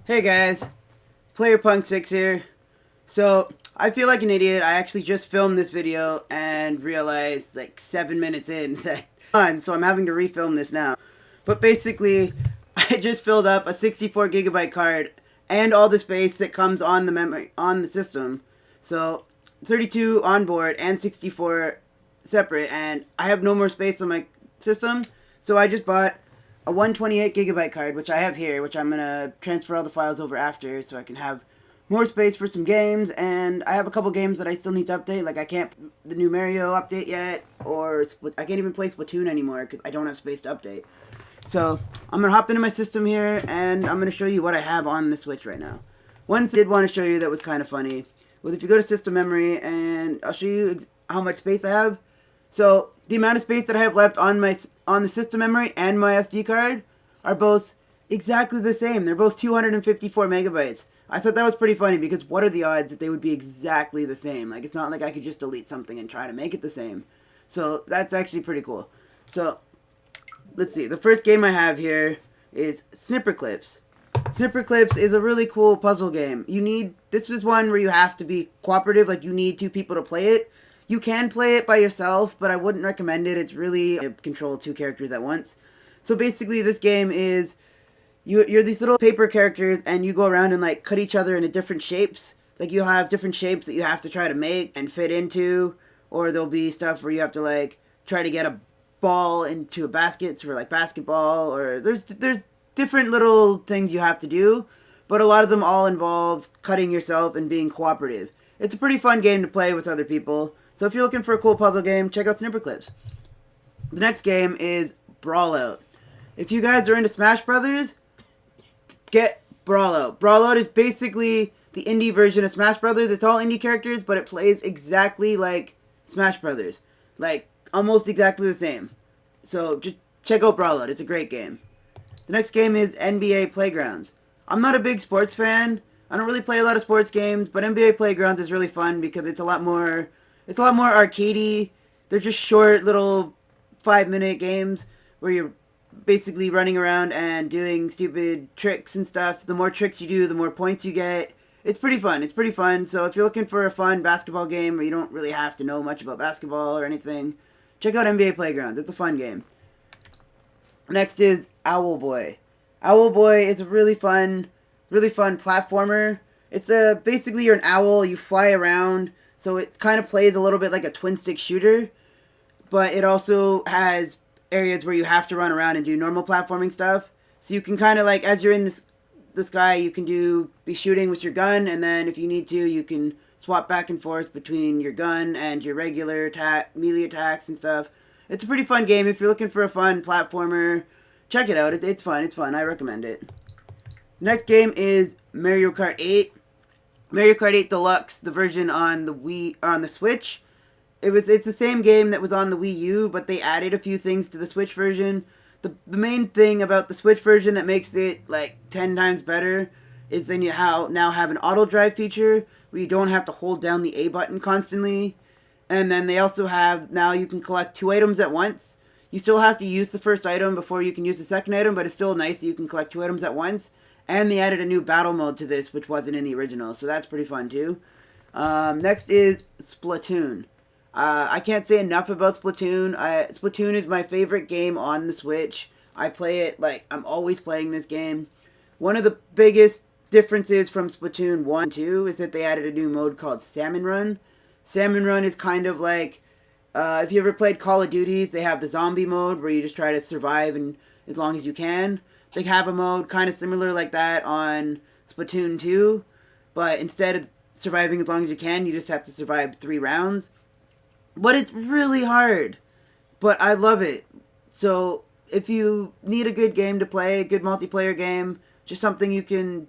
Hey guys, PlayerPunk6 here. So, I feel like an idiot. I actually just filmed this video and realized like 7 minutes in that so I'm having to refilm this now. But basically, I just filled up a 64 gigabyte card and all the space that comes on the memory on the system. So, 32 on board and 64 separate, and I have no more space on my system, so I just bought a 128 gigabyte card, which I have here, which I'm gonna transfer all the files over after, so I can have more space for some games. And I have a couple games that I still need to update. Like I can't the new Mario update yet, or I can't even play Splatoon anymore because I don't have space to update. So I'm gonna hop into my system here, and I'm gonna show you what I have on the Switch right now. One thing I did want to show you that was kind of funny was if you go to system memory, and I'll show you how much space I have. So the amount of space that I have left on the system memory and my SD card are both exactly the same. They're both 254 megabytes. I thought that was pretty funny because what are the odds that they would be exactly the same? Like, it's not like I could just delete something and try to make it the same. So that's actually pretty cool. So let's see. The first game I have here is Snipperclips. Snipperclips is a really cool puzzle game. This is one where you have to be cooperative, like you need two people to play it. You can play it by yourself, but I wouldn't recommend it. It's really control two characters at once. So basically this game is you're these little paper characters, and you go around and like cut each other into different shapes. Like you have different shapes that you have to try to make and fit into, or there'll be stuff where you have to like try to get a ball into a basket for like basketball, or there's different little things you have to do, but a lot of them all involve cutting yourself and being cooperative. It's a pretty fun game to play with other people. So if you're looking for a cool puzzle game, check out Snipperclips. The next game is Brawlout. If you guys are into Smash Brothers, get Brawlout. Brawlout is basically the indie version of Smash Brothers. It's all indie characters, but it plays exactly like Smash Brothers. Like, almost exactly the same. So just check out Brawlout. It's a great game. The next game is NBA Playgrounds. I'm not a big sports fan. I don't really play a lot of sports games, but NBA Playgrounds is really fun because it's a lot more arcadey. They're just short little 5-minute games where you're basically running around and doing stupid tricks and stuff. The more tricks you do, the more points you get. It's pretty fun. It's pretty fun. So if you're looking for a fun basketball game where you don't really have to know much about basketball or anything, check out NBA Playgrounds. It's a fun game. Next is Owlboy. Owlboy is a really fun platformer. It's basically you're an owl, you fly around, so it kind of plays a little bit like a twin stick shooter, but it also has areas where you have to run around and do normal platforming stuff. So you can kind of like, as you're in the sky, you can be shooting with your gun, and then if you need to, you can swap back and forth between your gun and your regular melee attacks and stuff. It's a pretty fun game. If you're looking for a fun platformer, check it out. It's fun. It's fun. I recommend it. Next game is Mario Kart 8. Mario Kart 8 Deluxe, the version on the Wii or on the Switch. It's the same game that was on the Wii U, but they added a few things to the Switch version. The main thing about the Switch version that makes it like 10 times better is then you now have an auto drive feature where you don't have to hold down the A button constantly. And then they also have, now you can collect 2 items at once. You still have to use the first item before you can use the second item, but it's still nice that you can collect 2 items at once. And they added a new battle mode to this, which wasn't in the original, so that's pretty fun too. Next is Splatoon. I can't say enough about Splatoon. Splatoon is my favorite game on the Switch. I play it, like, I'm always playing this game. One of the biggest differences from Splatoon 1 and 2 is that they added a new mode called Salmon Run. Salmon Run is kind of like, if you ever played Call of Duties, they have the zombie mode where you just try to survive and as long as you can. They have a mode kind of similar like that on Splatoon 2, but instead of surviving as long as you can, you just have to survive 3 rounds. But it's really hard, but I love it. So if you need a good game to play, a good multiplayer game, just something you can,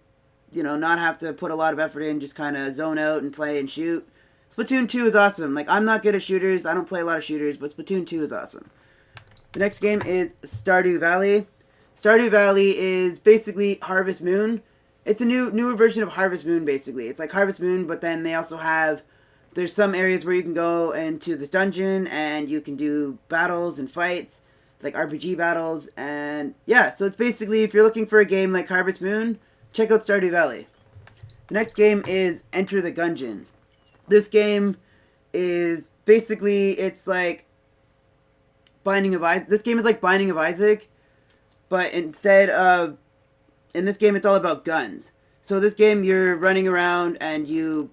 not have to put a lot of effort in, just kind of zone out and play and shoot, Splatoon 2 is awesome. Like, I'm not good at shooters. I don't play a lot of shooters, but Splatoon 2 is awesome. The next game is Stardew Valley. Stardew Valley is basically Harvest Moon. It's a newer version of Harvest Moon, basically. It's like Harvest Moon, but then they also have, there's some areas where you can go into this dungeon and you can do battles and fights, like RPG battles. And yeah, so it's basically, if you're looking for a game like Harvest Moon, check out Stardew Valley. The next game is Enter the Gungeon. This game is basically, it's like Binding of Isaac. This game is like Binding of Isaac, but instead of, in this game it's all about guns. So this game you're running around and you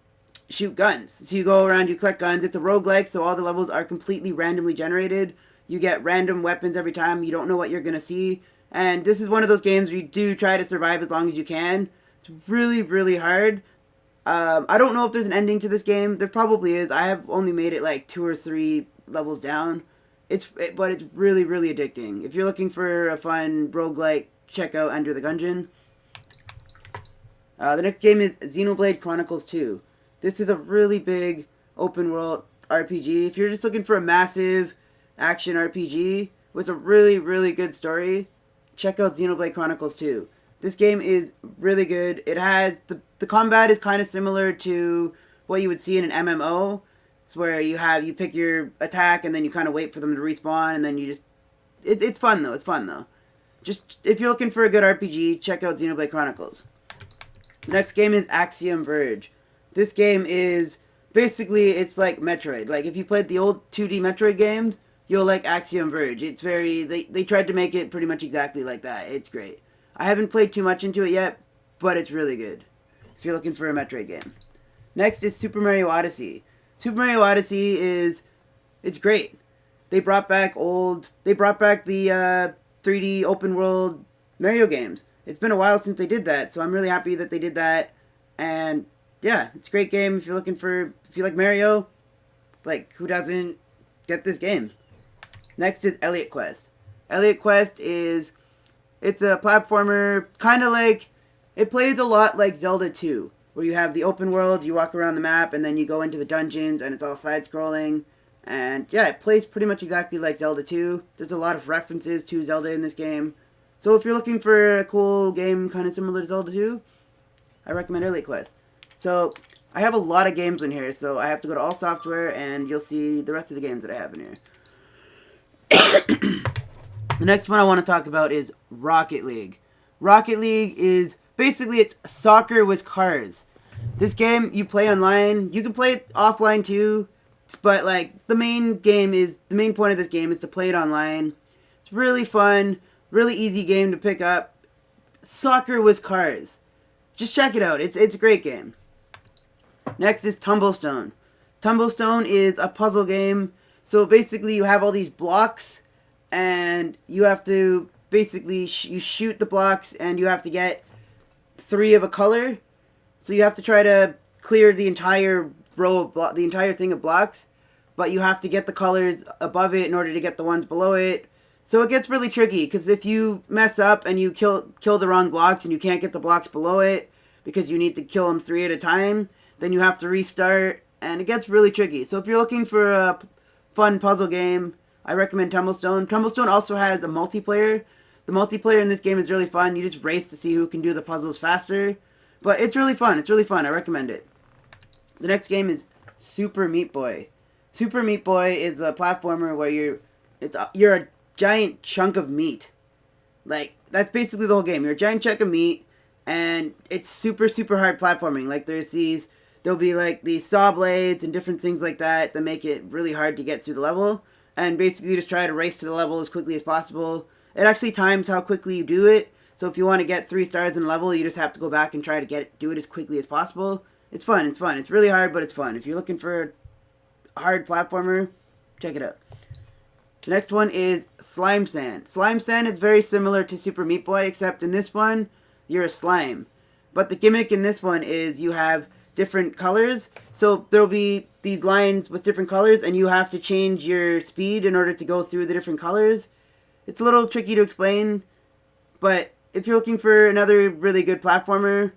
shoot guns. So you go around, you collect guns. It's a roguelike, so all the levels are completely randomly generated. You get random weapons every time. You don't know what you're going to see. And this is one of those games where you do try to survive as long as you can. It's really, really hard. I don't know if there's an ending to this game. There probably is. I have only made it like 2 or 3 levels down. But it's really, really addicting. If you're looking for a fun roguelike, check out Enter the Gungeon. The next game is Xenoblade Chronicles 2. This is a really big open world RPG. If you're just looking for a massive action RPG with a really, really good story, check out Xenoblade Chronicles 2. This game is really good. It has, the combat is kind of similar to what you would see in an MMO. It's where you pick your attack and then you kind of wait for them to respawn and then you just, it's fun though, Just, if you're looking for a good RPG, check out Xenoblade Chronicles. The next game is Axiom Verge. This game is, basically, it's like Metroid. Like, if you played the old 2D Metroid games, you'll like Axiom Verge. It's very, they tried to make it pretty much exactly like that. It's great. I haven't played too much into it yet, but it's really good. If you're looking for a Metroid game. Next is Super Mario Odyssey. Super Mario Odyssey it's great. They brought back the 3D open world Mario games. It's been a while since they did that, so I'm really happy that they did that. And yeah, it's a great game if you like Mario. Like, who doesn't get this game? Next is Elliot Quest. Elliot Quest it's a platformer, kind of like, it plays a lot like Zelda 2, where you have the open world, you walk around the map, and then you go into the dungeons, and it's all side-scrolling. And yeah, it plays pretty much exactly like Zelda 2. There's a lot of references to Zelda in this game. So if you're looking for a cool game kind of similar to Zelda 2, I recommend Elliot Quest. So I have a lot of games in here, so I have to go to All Software, and you'll see the rest of the games that I have in here. The next one I want to talk about is Rocket League. Rocket League is, basically, it's soccer with cars. This game, you play online. You can play it offline too, but like, the main point of this game is to play it online. It's really fun, really easy game to pick up. Soccer with cars. Just check it out. It's a great game. Next is Tumblestone. Tumblestone is a puzzle game. So basically you have all these blocks and you have to basically you shoot the blocks and you have to get 3 of a color. So you have to try to clear the entire row of the entire thing of blocks, but you have to get the colors above it in order to get the ones below it. So it gets really tricky because if you mess up and you kill the wrong blocks and you can't get the blocks below it because you need to kill them 3 at a time, then you have to restart and it gets really tricky. So if you're looking for a fun puzzle game, I recommend Tumblestone. Tumblestone also has a multiplayer. The multiplayer in this game is really fun. You just race to see who can do the puzzles faster. But it's really fun. It's really fun. I recommend it. The next game is Super Meat Boy. Super Meat Boy is a platformer where you're a giant chunk of meat. Like, that's basically the whole game. You're a giant chunk of meat, and it's super, super hard platforming. Like, there'll be like these saw blades and different things like that that make it really hard to get through the level. And basically you just try to race to the level as quickly as possible. It actually times how quickly you do it. So if you want to get 3 stars in the level, you just have to go back and try to do it as quickly as possible. It's fun. It's really hard, but it's fun. If you're looking for a hard platformer, check it out. The next one is Slime Sand. Slime Sand is very similar to Super Meat Boy, except in this one, you're a slime. But the gimmick in this one is you have different colors. So there'll be these lines with different colors, and you have to change your speed in order to go through the different colors. It's a little tricky to explain, but if you're looking for another really good platformer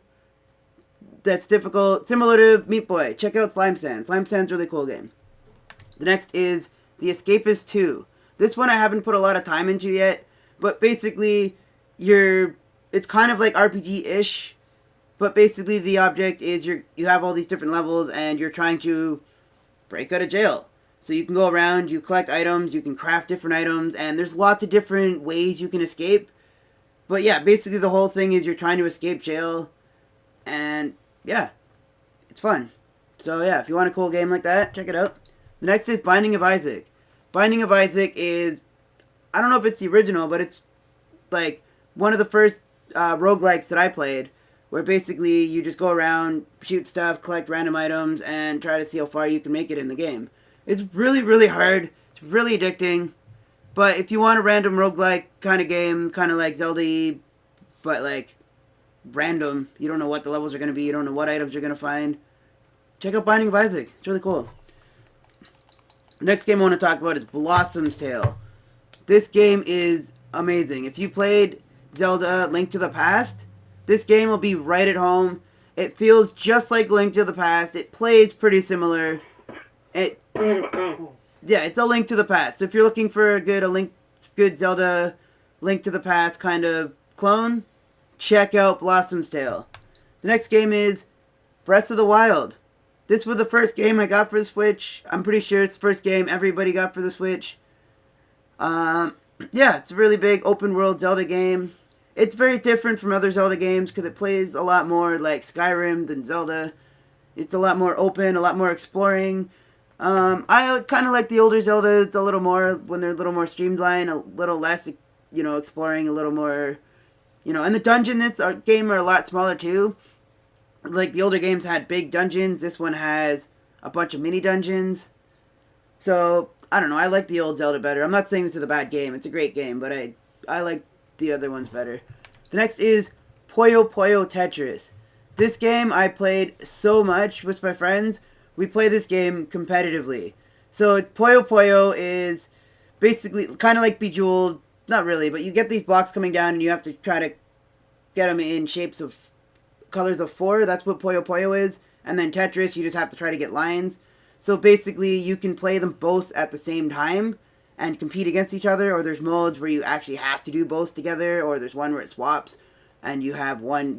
that's difficult, similar to Meat Boy, check out Slime Sand. Slime Sand's a really cool game. The next is The Escapist 2. This one I haven't put a lot of time into yet, but basically it's kind of like RPG-ish, but basically the object is you have all these different levels and you're trying to break out of jail. So you can go around, you collect items, you can craft different items, and there's lots of different ways you can escape. But yeah, basically the whole thing is you're trying to escape jail, and yeah, it's fun. So yeah, if you want a cool game like that, check it out. The next is Binding of Isaac. Binding of Isaac is, I don't know if it's the original, but it's like one of the first roguelikes that I played, where basically you just go around, shoot stuff, collect random items, and try to see how far you can make it in the game. It's really, really hard. It's really addicting. But if you want a random roguelike kind of game, kind of like Zelda, but like random, you don't know what the levels are going to be, you don't know what items you're going to find, check out Binding of Isaac. It's really cool. Next game I want to talk about is Blossom's Tale. This game is amazing. If you played Zelda Link to the Past, this game will be right at home. It feels just like Link to the Past. It plays pretty similar. Yeah, it's a Link to the Past. So if you're looking for a good Zelda Link to the Past kind of clone, check out Blossom's Tale. The next game is Breath of the Wild. This was the first game I got for the Switch. I'm pretty sure it's the first game everybody got for the Switch. Yeah, it's a really big open world Zelda game. It's very different from other Zelda games because it plays a lot more like Skyrim than Zelda. It's a lot more open, a lot more exploring. I kind of like the older Zeldas a little more when they're a little more streamlined, a little less, exploring, a little more, and the dungeons in this game are a lot smaller too. Like the older games had big dungeons, this one has a bunch of mini dungeons. So, I don't know, I like the old Zelda better. I'm not saying this is a bad game, it's a great game, but I like the other ones better. The next is Puyo Puyo Tetris. This game I played so much with my friends. We play this game competitively. So Puyo Puyo is basically kind of like Bejeweled, not really, but you get these blocks coming down and you have to try to get them in shapes of colors of 4. That's what Puyo Puyo is. And then Tetris, you just have to try to get lines. So basically you can play them both at the same time and compete against each other, or there's modes where you actually have to do both together, or there's one where it swaps and you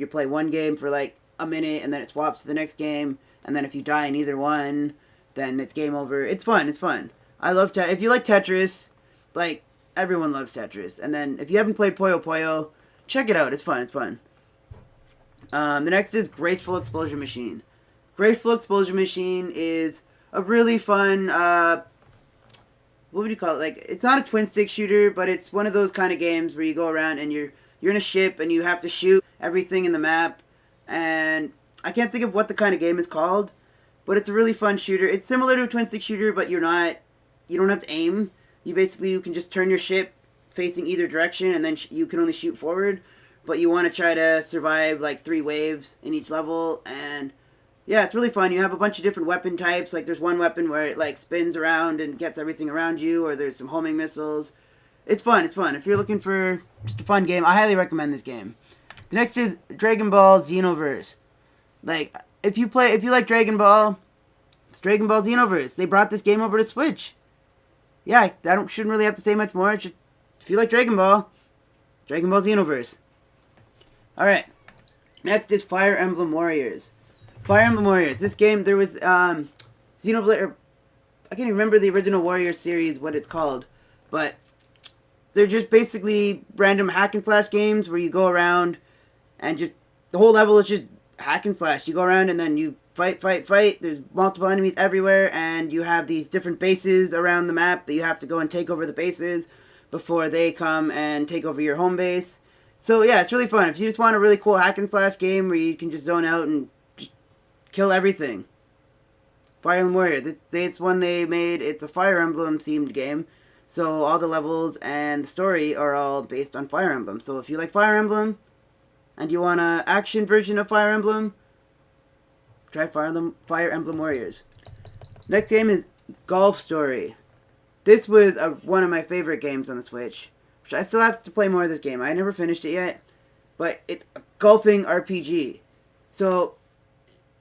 play one game for like a minute and then it swaps to the next game, and then if you die in either one, then it's game over. It's fun. I love if you like Tetris, like everyone loves Tetris. And then if you haven't played Puyo Puyo, check it out. It's fun. The next is Graceful Explosion Machine. Graceful Explosion Machine is a really fun, what would you call it? Like, it's not a twin stick shooter, but it's one of those kind of games where you go around and you're in a ship and you have to shoot everything in the map. And I can't think of what the kind of game is called, but it's a really fun shooter. It's similar to a twin stick shooter, but you don't have to aim. You can just turn your ship facing either direction, and then you can only shoot forward. But you want to try to survive like 3 waves in each level, and yeah, it's really fun. You have a bunch of different weapon types. Like there's one weapon where it like spins around and gets everything around you, or there's some homing missiles. It's fun. If you're looking for just a fun game, I highly recommend this game. The next is Dragon Ball Xenoverse. Like, if you like Dragon Ball, it's Dragon Ball Xenoverse. They brought this game over to Switch. Yeah, shouldn't really have to say much more. If you like Dragon Ball Xenoverse. Alright. Next is Fire Emblem Warriors. Fire Emblem Warriors. This game, there was, Xenoblade, I can't even remember the original Warrior series, what it's called. But they're just basically random hack and slash games where you go around and just, the whole level is just hack and slash. You go around and then you fight. There's multiple enemies everywhere, and you have these different bases around the map that you have to go and take over the bases before they come and take over your home base. So yeah, it's really fun. If you just want a really cool hack and slash game where you can just zone out and just kill everything. Fire Emblem Warriors. It's one they made. It's a Fire Emblem themed game. So all the levels and the story are all based on Fire Emblem. So if you like Fire Emblem and you want an action version of Fire Emblem, try Fire Emblem Warriors. Next game is Golf Story. This was one of my favorite games on the Switch. Which I still have to play more of this game. I never finished it yet. But it's a golfing RPG. So,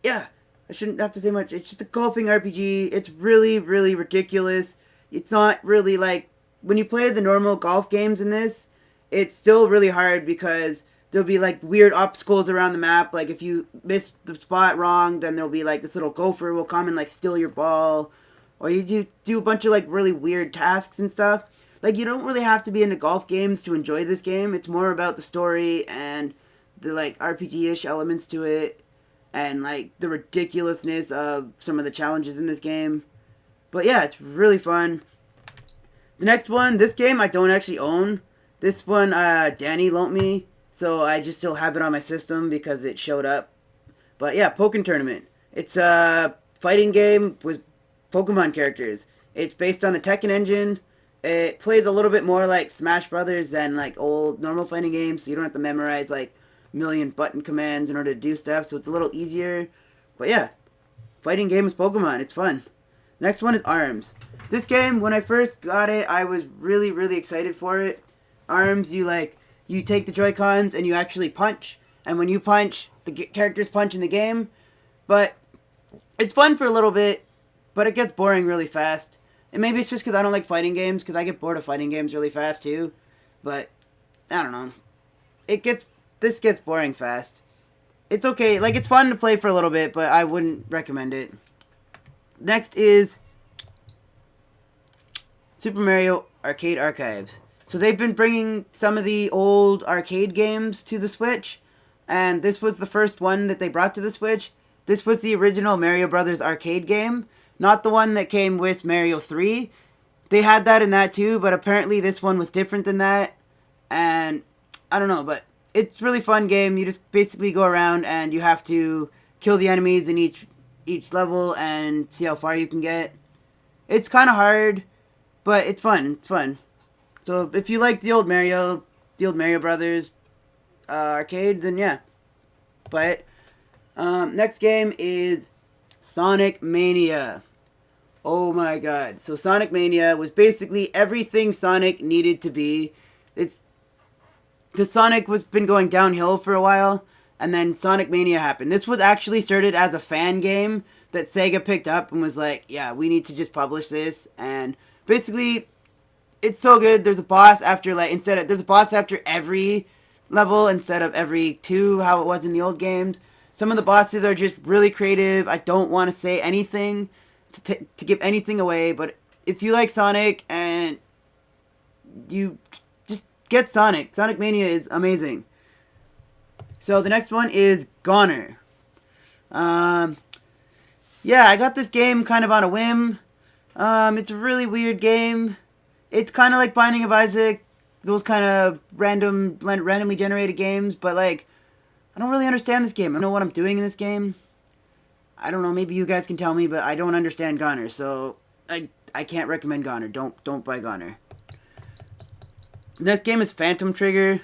yeah. I shouldn't have to say much. It's just a golfing RPG. It's really, really ridiculous. It's not really like, when you play the normal golf games in this, it's still really hard because there'll be like weird obstacles around the map. Like if you miss the spot wrong, then there'll be like this little gopher will come and like steal your ball. Or you do a bunch of like really weird tasks and stuff. Like, you don't really have to be into golf games to enjoy this game. It's more about the story and the, like, RPG-ish elements to it, and, like, the ridiculousness of some of the challenges in this game. But yeah, it's really fun. The next one, this game I don't actually own. This one, Danny loaned me, so I just still have it on my system because it showed up. But yeah, Pokken Tournament. It's a fighting game with Pokemon characters. It's based on the Tekken engine. It plays a little bit more like Smash Brothers than like old normal fighting games, so you don't have to memorize like a million button commands in order to do stuff, so it's a little easier. But yeah, fighting game with Pokemon. It's fun. Next one is ARMS. This game, when I first got it, I was really, really excited for it. ARMS, you take the Joy-Cons and you actually punch. And when you punch, the characters punch in the game. But it's fun for a little bit, but it gets boring really fast. And maybe it's just because I don't like fighting games, because I get bored of fighting games really fast too. But, I don't know. This gets boring fast. It's okay. Like, it's fun to play for a little bit, but I wouldn't recommend it. Next is Super Mario Arcade Archives. So they've been bringing some of the old arcade games to the Switch, and this was the first one that they brought to the Switch. This was the original Mario Brothers arcade game, not the one that came with Mario 3. They had that in that too, but apparently this one was different than that, and I don't know, but it's a really fun game. You just basically go around and you have to kill the enemies in each level and see how far you can get. It's kind of hard, but it's fun. It's fun. So if you like the old Mario Brothers arcade, then yeah. But next game is Sonic Mania. Oh my god. So Sonic Mania was basically everything Sonic needed to be. It's because Sonic was been going downhill for a while, and then Sonic Mania happened. This was actually started as a fan game that Sega picked up and was like, yeah, we need to just publish this. And basically, it's so good. There's a boss after there's a boss after every level instead of every two, how it was in the old games. Some of the bosses are just really creative. I don't want to say anything to give anything away, but if you like Sonic and you just get Sonic. Sonic Mania is amazing. So the next one is Goner. Yeah, I got this game kind of on a whim. It's a really weird game. It's kind of like Binding of Isaac, those kind of randomly generated games, but like, I don't really understand this game. I don't know what I'm doing in this game. I don't know, maybe you guys can tell me, but I don't understand Goner, so I can't recommend Goner. Don't buy Goner. The next game is Phantom Trigger.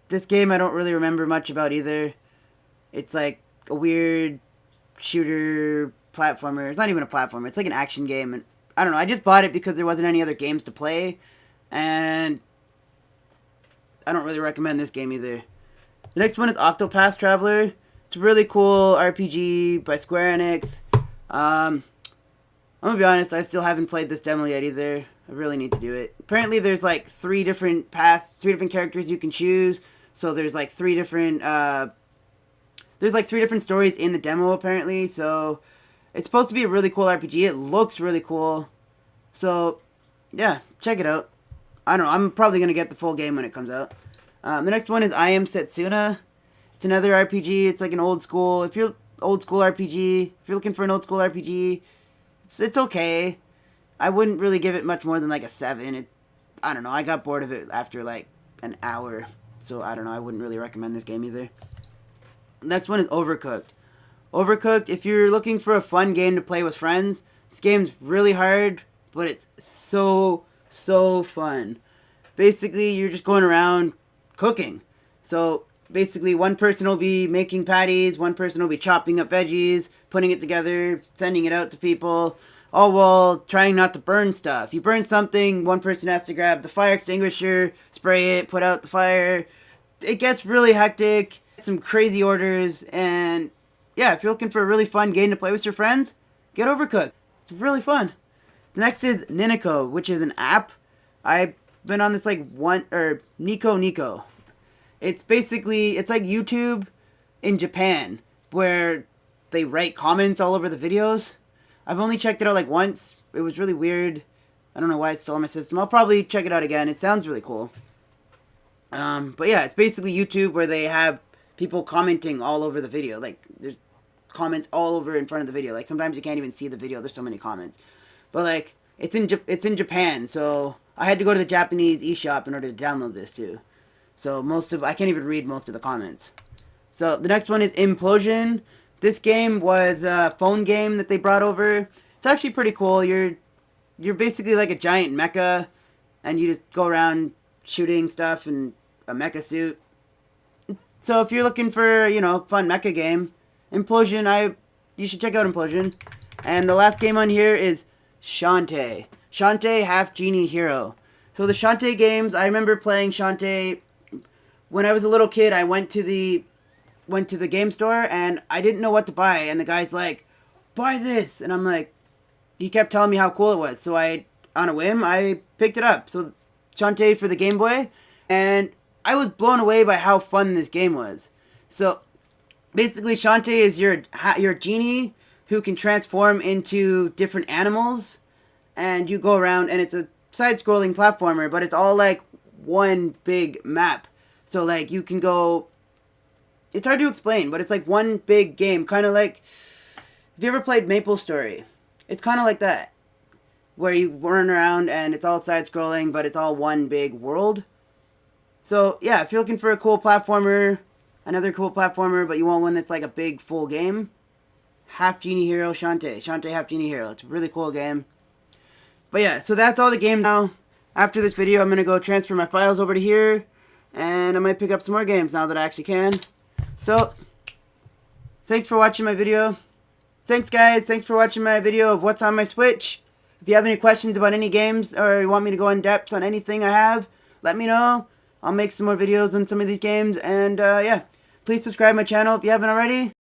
This game I don't really remember much about either. It's like a weird shooter platformer. It's not even a platformer. It's like an action game. And I don't know. I just bought it because there wasn't any other games to play. And I don't really recommend this game either. The next one is Octopath Traveler. It's a really cool RPG by Square Enix. I'm gonna be honest, I still haven't played this demo yet either. I really need to do it. Apparently there's like three different characters you can choose. So there's like three different stories in the demo apparently. So it's supposed to be a really cool RPG. It looks really cool. So yeah, check it out. I don't know, I'm probably gonna get the full game when it comes out. The next one is I Am Setsuna. It's another RPG. It's like an old school. If you're looking for an old school RPG, it's okay. I wouldn't really give it much more than like a 7. I don't know. I got bored of it after like an hour. So I don't know. I wouldn't really recommend this game either. Next one is Overcooked. Overcooked, if you're looking for a fun game to play with friends, this game's really hard, but it's so fun. Basically, you're just going around cooking. So basically, one person will be making patties, one person will be chopping up veggies, putting it together, sending it out to people, all while trying not to burn stuff. You burn something, one person has to grab the fire extinguisher, spray it, put out the fire. It gets really hectic, some crazy orders, and yeah, if you're looking for a really fun game to play with your friends, get Overcooked. It's really fun. The next is Niniko, which is an app. I've been on this Nico. It's like YouTube in Japan, where they write comments all over the videos. I've only checked it out like once, it was really weird. I don't know why it's still on my system. I'll probably check it out again. It sounds really cool. But yeah, it's basically YouTube where they have people commenting all over the video. Like, there's comments all over in front of the video. Like, sometimes you can't even see the video. There's so many comments. But like, it's in Japan, so I had to go to the Japanese eShop in order to download this too. So I can't even read most of the comments. So the next one is Implosion. This game was a phone game that they brought over. It's actually pretty cool. You're basically like a giant mecha, and you just go around shooting stuff in a mecha suit. So if you're looking for, fun mecha game, Implosion, you should check out Implosion. And the last game on here is Shantae. Shantae Half Genie Hero. So the Shantae games, I remember playing Shantae when I was a little kid. I went to the game store and I didn't know what to buy, and the guy's like, "Buy this," and I'm like, he kept telling me how cool it was, so on a whim, I picked it up. So Shantae for the Game Boy, and I was blown away by how fun this game was. So basically, Shantae is your genie who can transform into different animals, and you go around, and it's a side-scrolling platformer, but it's all like one big map. So like you can go. It's hard to explain, but it's like one big game, kind of like, have you ever played MapleStory? It's kind of like that, where you run around and it's all side-scrolling, but it's all one big world. So yeah, if you're looking for a cool platformer, another cool platformer, but you want one that's like a big full game, Half Genie Hero Shantae. Shantae Half Genie Hero. It's a really cool game. But yeah, so that's all the games now. After this video, I'm going to go transfer my files over to here, and I might pick up some more games now that I actually can. So, thanks for watching my video. Thanks guys, thanks for watching my video of what's on my Switch. If you have any questions about any games, or you want me to go in depth on anything I have, let me know. I'll make some more videos on some of these games, and yeah, please subscribe to my channel if you haven't already.